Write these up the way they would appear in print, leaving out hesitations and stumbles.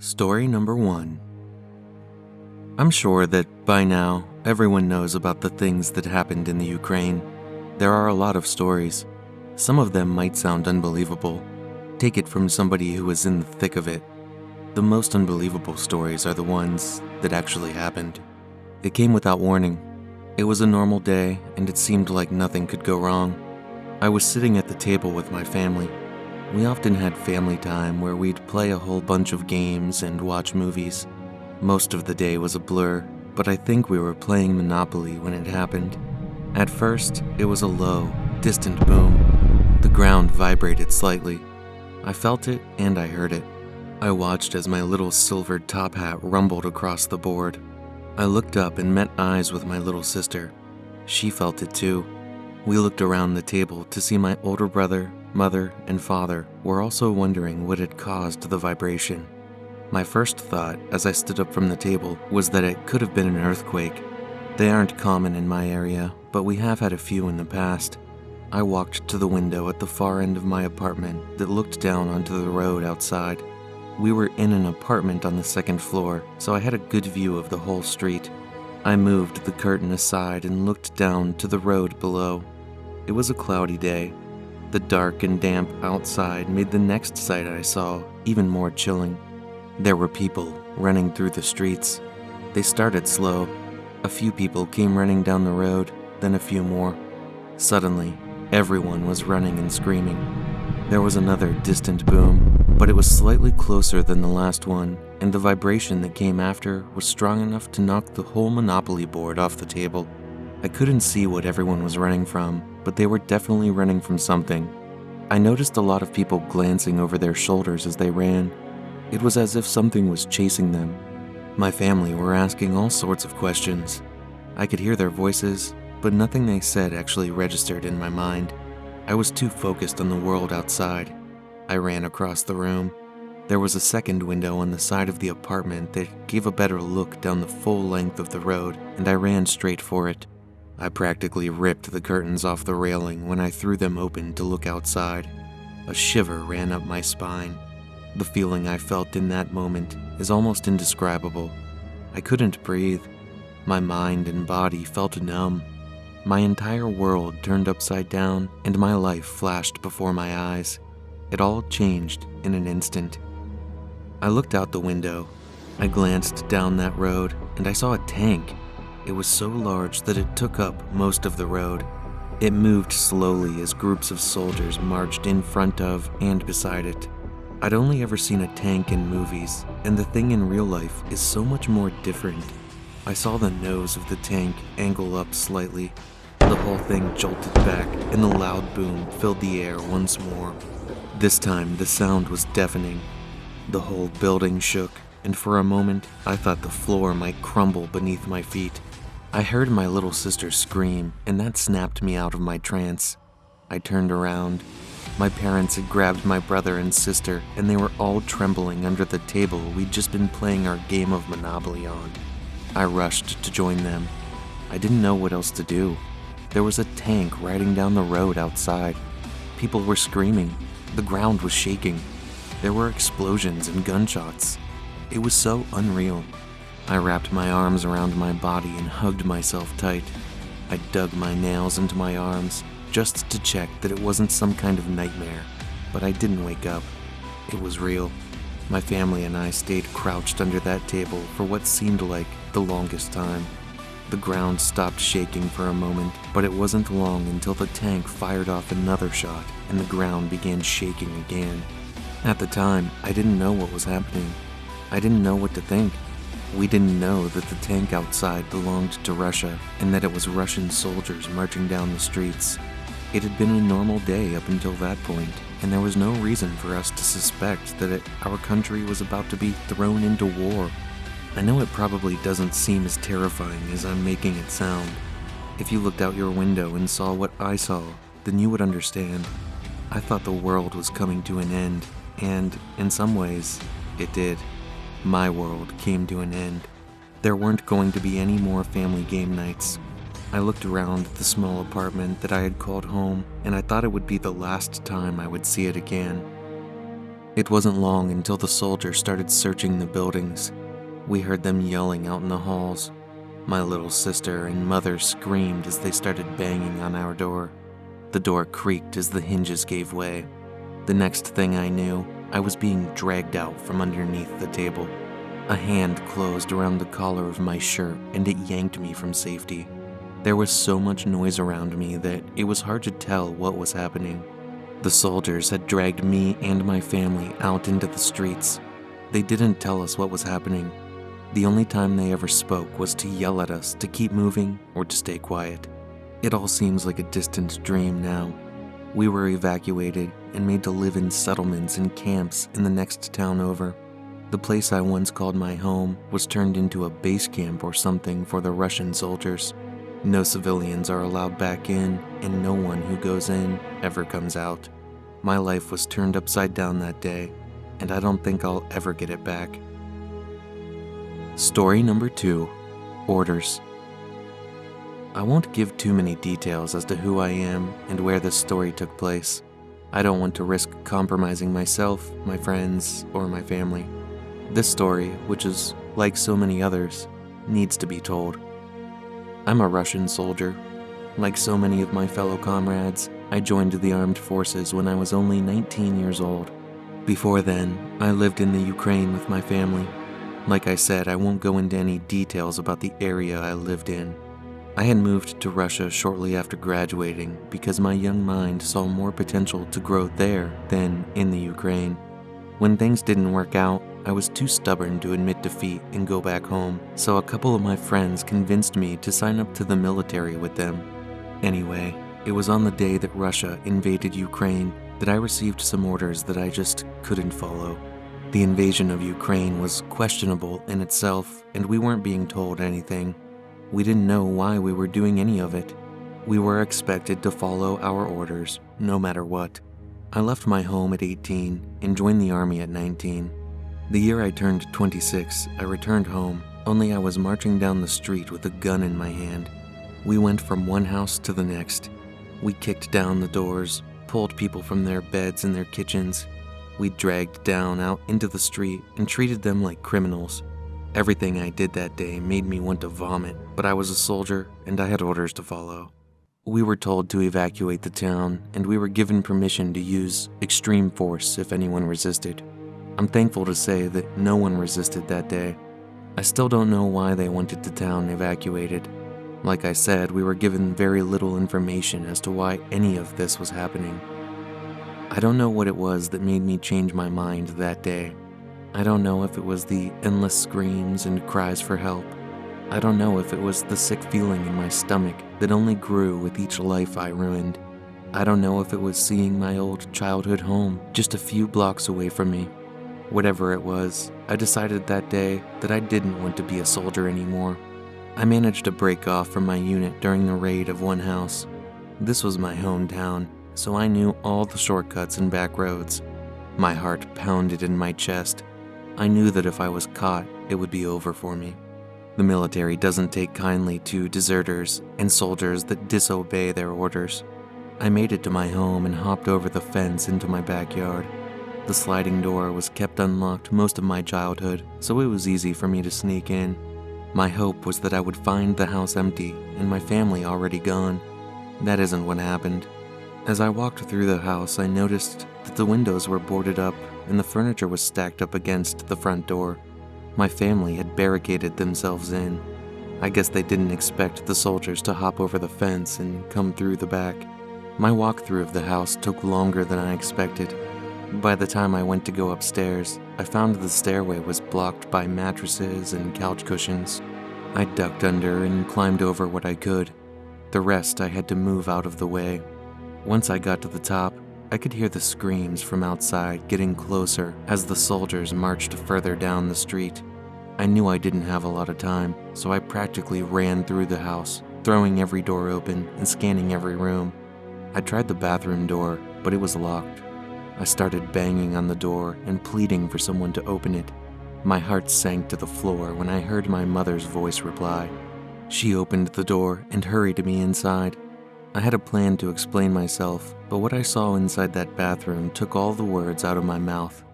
Story number 1. I'm sure that by now everyone knows about the things that happened in the Ukraine. There are a lot of stories. Some of them might sound unbelievable. Take it from somebody who was in the thick of it. The most unbelievable stories are the ones that actually happened. It came without warning. It was a normal day, and it seemed like nothing could go wrong. I was sitting at the table with my family. We often had family time where we'd play a whole bunch of games and watch movies. Most of the day was a blur, but I think we were playing Monopoly when it happened. At first, it was a low, distant boom. The ground vibrated slightly. I felt it and I heard it. I watched as my little silvered top hat rumbled across the board. I looked up and met eyes with my little sister. She felt it too. We looked around the table to see my older brother, mother, and father were also wondering what had caused the vibration. My first thought as I stood up from the table was that it could have been an earthquake. They aren't common in my area, but we have had a few in the past. I walked to the window at the far end of my apartment that looked down onto the road outside. We were in an apartment on the second floor, so I had a good view of the whole street. I moved the curtain aside and looked down to the road below. It was a cloudy day. The dark and damp outside made the next sight I saw even more chilling. There were people running through the streets. They started slow. A few people came running down the road, then a few more. Suddenly, everyone was running and screaming. There was another distant boom, but it was slightly closer than the last one, and the vibration that came after was strong enough to knock the whole Monopoly board off the table. I couldn't see what everyone was running from, but they were definitely running from something. I noticed a lot of people glancing over their shoulders as they ran. It was as if something was chasing them. My family were asking all sorts of questions. I could hear their voices, but nothing they said actually registered in my mind. I was too focused on the world outside. I ran across the room. There was a second window on the side of the apartment that gave a better look down the full length of the road, and I ran straight for it. I practically ripped the curtains off the railing when I threw them open to look outside. A shiver ran up my spine. The feeling I felt in that moment is almost indescribable. I couldn't breathe. My mind and body felt numb. My entire world turned upside down, and my life flashed before my eyes. It all changed in an instant. I looked out the window. I glanced down that road, and I saw a tank. It was so large that it took up most of the road. It moved slowly as groups of soldiers marched in front of and beside it. I'd only ever seen a tank in movies, and the thing in real life is so much more different. I saw the nose of the tank angle up slightly. The whole thing jolted back, and the loud boom filled the air once more. This time, the sound was deafening. The whole building shook, and for a moment, I thought the floor might crumble beneath my feet. I heard my little sister scream, and that snapped me out of my trance. I turned around. My parents had grabbed my brother and sister, and they were all trembling under the table we'd just been playing our game of Monopoly on. I rushed to join them. I didn't know what else to do. There was a tank riding down the road outside. People were screaming. The ground was shaking. There were explosions and gunshots. It was so unreal. I wrapped my arms around my body and hugged myself tight. I dug my nails into my arms just to check that it wasn't some kind of nightmare, but I didn't wake up. It was real. My family and I stayed crouched under that table for what seemed like the longest time. The ground stopped shaking for a moment, but it wasn't long until the tank fired off another shot and the ground began shaking again. At the time, I didn't know what was happening. I didn't know what to think. We didn't know that the tank outside belonged to Russia and that it was Russian soldiers marching down the streets. It had been a normal day up until that point, and there was no reason for us to suspect that our country was about to be thrown into war. I know it probably doesn't seem as terrifying as I'm making it sound. If you looked out your window and saw what I saw, then you would understand. I thought the world was coming to an end, and in some ways, it did. My world came to an end. There weren't going to be any more family game nights. I looked around the small apartment that I had called home, and I thought it would be the last time I would see it again. It wasn't long until the soldiers started searching the buildings. We heard them yelling out in the halls. My little sister and mother screamed as they started banging on our door. The door creaked as the hinges gave way. The next thing I knew, I was being dragged out from underneath the table. A hand closed around the collar of my shirt and it yanked me from safety. There was so much noise around me that it was hard to tell what was happening. The soldiers had dragged me and my family out into the streets. They didn't tell us what was happening. The only time they ever spoke was to yell at us to keep moving or to stay quiet. It all seems like a distant dream now. We were evacuated and made to live in settlements and camps in the next town over. The place I once called my home was turned into a base camp or something for the Russian soldiers. No civilians are allowed back in, and no one who goes in ever comes out. My life was turned upside down that day, and I don't think I'll ever get it back. Story number 2, Orders. I won't give too many details as to who I am and where this story took place. I don't want to risk compromising myself, my friends, or my family. This story, which is like so many others, needs to be told. I'm a Russian soldier. Like so many of my fellow comrades, I joined the armed forces when I was only 19 years old. Before then, I lived in the Ukraine with my family. Like I said, I won't go into any details about the area I lived in. I had moved to Russia shortly after graduating because my young mind saw more potential to grow there than in the Ukraine. When things didn't work out, I was too stubborn to admit defeat and go back home, so a couple of my friends convinced me to sign up to the military with them. Anyway, it was on the day that Russia invaded Ukraine that I received some orders that I just couldn't follow. The invasion of Ukraine was questionable in itself, and we weren't being told anything. We didn't know why we were doing any of it. We were expected to follow our orders, no matter what. I left my home at 18 and joined the army at 19. The year I turned 26, I returned home, only I was marching down the street with a gun in my hand. We went from one house to the next. We kicked down the doors, pulled people from their beds and their kitchens. We dragged down out into the street and treated them like criminals. Everything I did that day made me want to vomit, but I was a soldier and I had orders to follow. We were told to evacuate the town, and we were given permission to use extreme force if anyone resisted. I'm thankful to say that no one resisted that day. I still don't know why they wanted the town evacuated. Like I said, we were given very little information as to why any of this was happening. I don't know what it was that made me change my mind that day. I don't know if it was the endless screams and cries for help. I don't know if it was the sick feeling in my stomach that only grew with each life I ruined. I don't know if it was seeing my old childhood home just a few blocks away from me. Whatever it was, I decided that day that I didn't want to be a soldier anymore. I managed to break off from my unit during the raid of one house. This was my hometown, so I knew all the shortcuts and back roads. My heart pounded in my chest. I knew that if I was caught, it would be over for me. The military doesn't take kindly to deserters and soldiers that disobey their orders. I made it to my home and hopped over the fence into my backyard. The sliding door was kept unlocked most of my childhood, so it was easy for me to sneak in. My hope was that I would find the house empty and my family already gone. That isn't what happened. As I walked through the house, I noticed that the windows were boarded up and the furniture was stacked up against the front door. My family had barricaded themselves in. I guess they didn't expect the soldiers to hop over the fence and come through the back. My walkthrough of the house took longer than I expected. By the time I went to go upstairs, I found the stairway was blocked by mattresses and couch cushions. I ducked under and climbed over what I could. The rest I had to move out of the way. Once I got to the top, I could hear the screams from outside getting closer as the soldiers marched further down the street. I knew I didn't have a lot of time, so I practically ran through the house, throwing every door open and scanning every room. I tried the bathroom door, but it was locked. I started banging on the door and pleading for someone to open it. My heart sank to the floor when I heard my mother's voice reply. She opened the door and hurried me inside. I had a plan to explain myself, but what I saw inside that bathroom took all the words out of my mouth.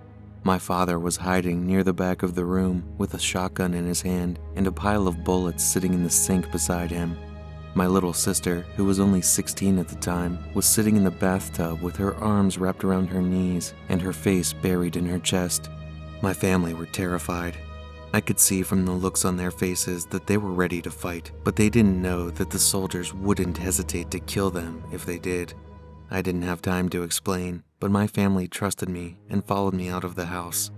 My father was hiding near the back of the room with a shotgun in his hand and a pile of bullets sitting in the sink beside him. My little sister, who was only 16 at the time, was sitting in the bathtub with her arms wrapped around her knees and her face buried in her chest. My family were terrified. I could see from the looks on their faces that they were ready to fight, but they didn't know that the soldiers wouldn't hesitate to kill them if they did. I didn't have time to explain, but my family trusted me and followed me out of the house.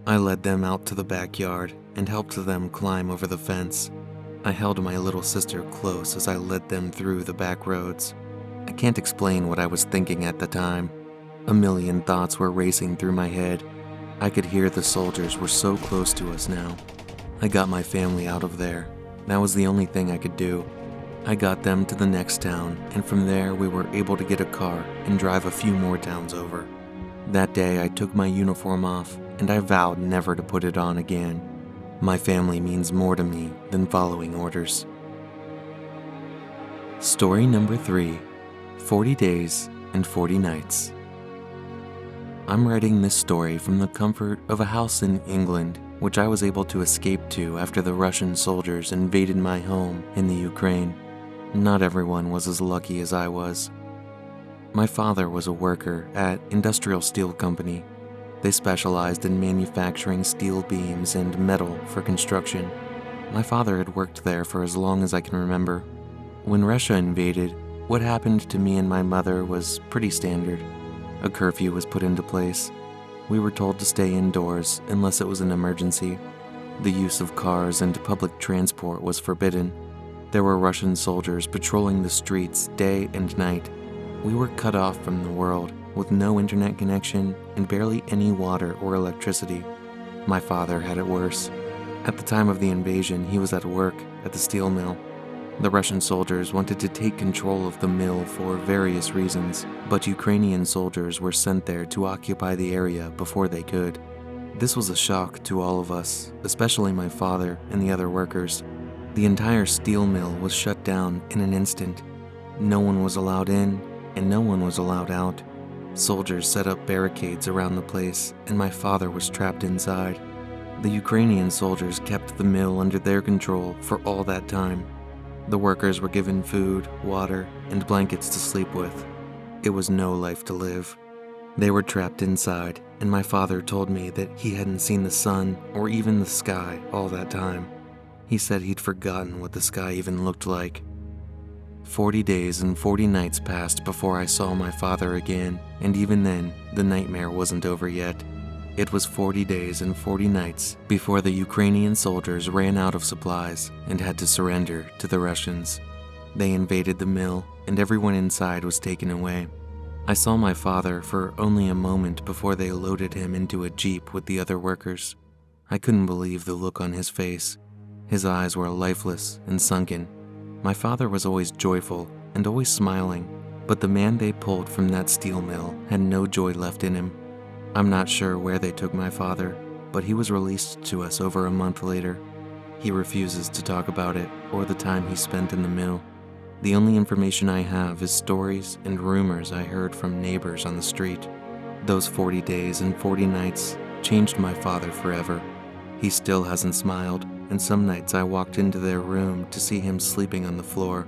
I led them out to the backyard and helped them climb over the fence. I held my little sister close as I led them through the back roads. I can't explain what I was thinking at the time. A million thoughts were racing through my head. I could hear the soldiers were so close to us now. I got my family out of there. That was the only thing I could do. I got them to the next town, and from there we were able to get a car and drive a few more towns over. That day I took my uniform off, and I vowed never to put it on again. My family means more to me than following orders. Story number 3, 40 Days and 40 Nights. I'm writing this story from the comfort of a house in England, which I was able to escape to after the Russian soldiers invaded my home in the Ukraine. Not everyone was as lucky as I was. My father was a worker at Industrial Steel Company. They specialized in manufacturing steel beams and metal for construction. My father had worked there for as long as I can remember. When Russia invaded, what happened to me and my mother was pretty standard. A curfew was put into place. We were told to stay indoors unless it was an emergency. The use of cars and public transport was forbidden. There were Russian soldiers patrolling the streets day and night. We were cut off from the world, with no internet connection and barely any water or electricity. My father had it worse. At the time of the invasion, he was at work at the steel mill. The Russian soldiers wanted to take control of the mill for various reasons, but Ukrainian soldiers were sent there to occupy the area before they could. This was a shock to all of us, especially my father and the other workers. The entire steel mill was shut down in an instant. No one was allowed in, and no one was allowed out. Soldiers set up barricades around the place, and my father was trapped inside. The Ukrainian soldiers kept the mill under their control for all that time. The workers were given food, water, and blankets to sleep with. It was no life to live. They were trapped inside, and my father told me that he hadn't seen the sun or even the sky all that time. He said he'd forgotten what the sky even looked like. 40 days and 40 nights passed before I saw my father again, and even then, the nightmare wasn't over yet. It was 40 days and 40 nights before the Ukrainian soldiers ran out of supplies and had to surrender to the Russians. They invaded the mill, and everyone inside was taken away. I saw my father for only a moment before they loaded him into a jeep with the other workers. I couldn't believe the look on his face. His eyes were lifeless and sunken. My father was always joyful and always smiling, but the man they pulled from that steel mill had no joy left in him. I'm not sure where they took my father, but he was released to us over a month later. He refuses to talk about it or the time he spent in the mill. The only information I have is stories and rumors I heard from neighbors on the street. Those 40 days and 40 nights changed my father forever. He still hasn't smiled, and some nights I walked into their room to see him sleeping on the floor.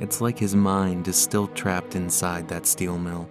It's like his mind is still trapped inside that steel mill.